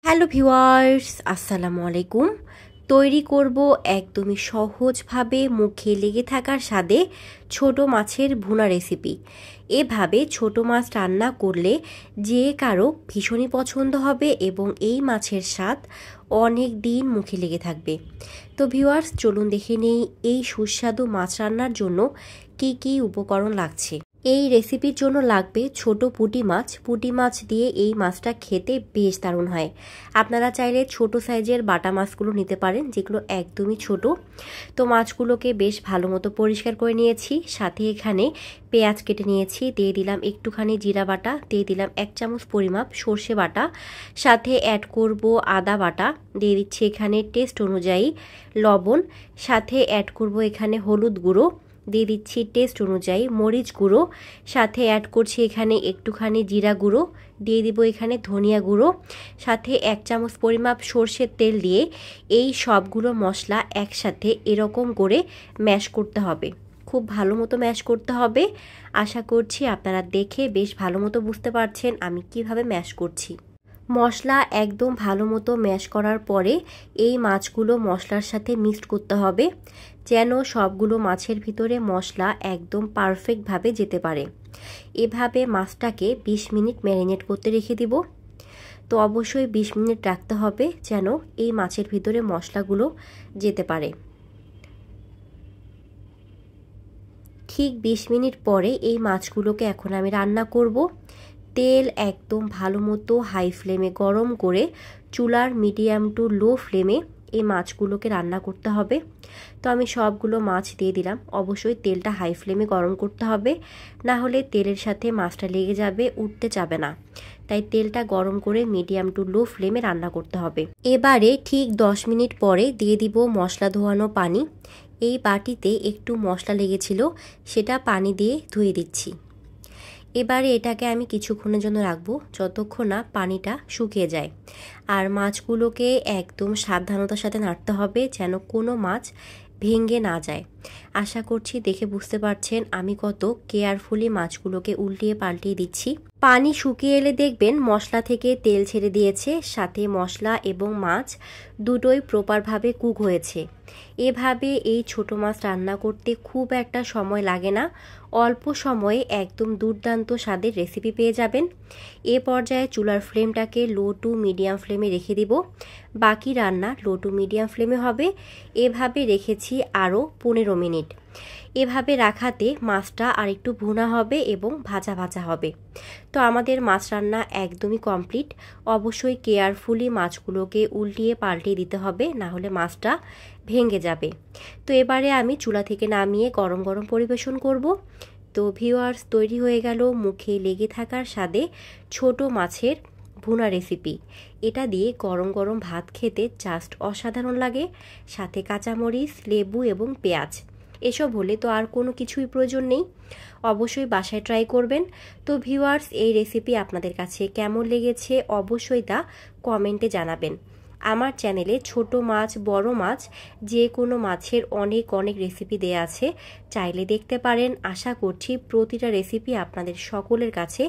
Hello viewers, আসসালামু আলাইকুম। তৈরি করব একদমই সহজভাবে মুখে লেগে থাকার স্বাদে ছোট মাছের ভুনা রেসিপি। এভাবে ছোট মাছ রান্না করলে যে কারো ভীষণই পছন্দ হবে এবং এই মাছের স্বাদ অনেক দিন মুখে লেগে থাকবে। তো ভিউয়ার্স, চলুন দেখে নেই এই সুস্বাদু মাছ রান্নার জন্য কি কি উপকরণ লাগছে। এই রেসিপির জন্য লাগবে ছোট পুঁটি মাছ। পুঁটি মাছ দিয়ে এই মাছটা খেতে বেশ দারুণ হয়। আপনারা চাইলে ছোট সাইজের বাটা মাছগুলো নিতে পারেন, যেগুলো একদমই ছোট। তো মাছগুলোকে বেশ ভালো মতো পরিষ্কার করে নিয়েছি। সাথে এখানে পেঁয়াজ কেটে নিয়েছি, দিয়ে দিলাম একটুখানি জিরা বাটা, দিয়ে দিলাম 1 চামচ পরিমাপ সর্ষে বাটা, সাথে অ্যাড করব আদা বাটা, দিয়ে দিচ্ছি এখানে টেস্ট অনুযায়ী লবণ, সাথে অ্যাড করব এখানে হলুদ গুঁড়ো, দিয়ে দিচ্ছি টেস্ট অনুযায়ী মরিচ গুঁড়ো, সাথে অ্যাড করছি এখানে একটুখানি জিরা গুঁড়ো, দিয়ে দিব এখানে ধনিয়া গুঁড়ো, সাথে 1 চামচ পরিমাপ সর্ষের তেল দিয়ে এই সবগুলো মশলা একসাথে এরকম করে ম্যাশ করতে হবে। খুব ভালো মতো ম্যাশ করতে হবে। আশা করছি আপনারা দেখে বেশ ভালো মতো বুঝতে পারছেন আমি কিভাবে ম্যাশ করছি। মশলা একদম ভালো মতো ম্যাশ করার পরে এই মাছগুলো মশলার সাথে মিক্সড করতে হবে, যেন সবগুলো মাছের ভিতরে মশলা একদম পারফেক্টভাবে যেতে পারে। এভাবে মাছটাকে 20 মিনিট ম্যারিনেট করতে রেখে দিব। তো অবশ্যই 20 মিনিট রাখতে হবে, যেন এই মাছের ভিতরে মশলাগুলো যেতে পারে। ঠিক 20 মিনিট পরে এই মাছগুলোকে এখন আমি রান্না করব। তেল একদম ভালো মতো হাই ফ্লেমে গরম করে চুলার মিডিয়াম টু লো ফ্লেমে এই মাছগুলোকে রান্না করতে হবে। তো আমি সবগুলো মাছ দিয়ে দিলাম। অবশ্যই তেলটা হাই ফ্লেমে গরম করতে হবে, না হলে তেলের সাথে মাছটা লেগে যাবে, উঠতে যাবে না। তাই তেলটা গরম করে মিডিয়াম টু লো ফ্লেমে রান্না করতে হবে। এবারে ঠিক 10 মিনিট পরে দিয়ে দিব মশলা ধোয়ানো পানি। এই বাটিতে একটু মশলা লেগেছিল, সেটা পানি দিয়ে ধুয়ে দিচ্ছি। এবারে এটাকে আমি কিছুক্ষণের জন্য রাখবো, যতক্ষণ না পানিটা শুকিয়ে যায়। আর মাছগুলোকে একদম সাবধানতার সাথে নাড়তে হবে, যেন কোনো মাছ ভেঙে না যায়। আশা করছি দেখে বুঝতে পারছেন আমি কত কেয়ারফুলি মাছগুলোকে উল্টিয়ে পাল্টিয়ে দিচ্ছি। পানি শুকিয়ে এলে দেখবেন মশলা থেকে তেল ছেড়ে দিয়েছে, সাথে মশলা এবং মাছ দুটোই প্রপারভাবে কুক হয়েছে। এভাবে এই ছোট মাছ রান্না করতে খুব একটা সময় লাগে না, অল্প সময়ে একদম দুর্দান্ত স্বাদের রেসিপি পেয়ে যাবেন। এ পর্যায়ে চুলার ফ্লেমটাকে লো টু মিডিয়াম ফ্লেমে রেখে দিব। বাকি রান্না লো টু মিডিয়াম ফ্লেমে হবে। এভাবে রেখেছি আরও 15 মিনিট। এভাবে রাখাতে মাছটা আর একটু ভুনা হবে এবং ভাজা ভাজা হবে। তো আমাদের মাছ রান্না একদমই কমপ্লিট। অবশ্যই কেয়ারফুলি মাছগুলোকে উল্টিয়ে পাল্টিয়ে দিতে হবে, না হলে মাছটা ভেঙে যাবে। তো এবারে আমি চুলা থেকে নামিয়ে গরম গরম পরিবেশন করব। তো ভিউয়ার্স, তৈরি হয়ে গেল মুখে লেগে থাকার স্বাদে ছোট মাছের ভুনা রেসিপি। এটা দিয়ে গরম গরম ভাত খেতে জাস্ট অসাধারণ লাগে। সাথে কাঁচামরিচ, লেবু এবং পেঁয়াজ, এসব হলে তো আর কোনো কিছুই প্রয়োজন নেই। অবশ্যই বাসায় ট্রাই করবেন। তো ভিউয়ার্স, এই রেসিপি আপনাদের কাছে কেমন লেগেছে অবশ্যই তা কমেন্টে জানাবেন। আমার চ্যানেলে ছোট মাছ, বড় মাছ, যে কোনো মাছের অনেক অনেক রেসিপি দেয়া আছে, চাইলে দেখতে পারেন। আশা করছি প্রতিটা রেসিপি আপনাদের সকলের কাছে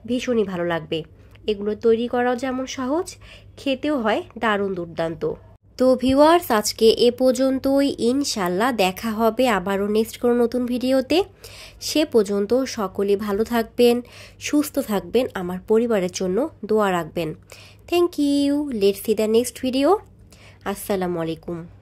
ভীষণই ভালো লাগবে। এগুলো তৈরি করাও যেমন সহজ, খেতেও হয় দারুণ দুর্দান্ত। তো ভিউয়ার্স, আজকে এ পর্যন্তই। ইনশাল্লাহ দেখা হবে আবারও নেক্সট কোনো নতুন ভিডিওতে। সে পর্যন্ত সকলে ভালো থাকবেন, সুস্থ থাকবেন, আমার পরিবারের জন্য দোয়া রাখবেন। Thank you. Let's see the next video. আসসালামু আলাইকুম।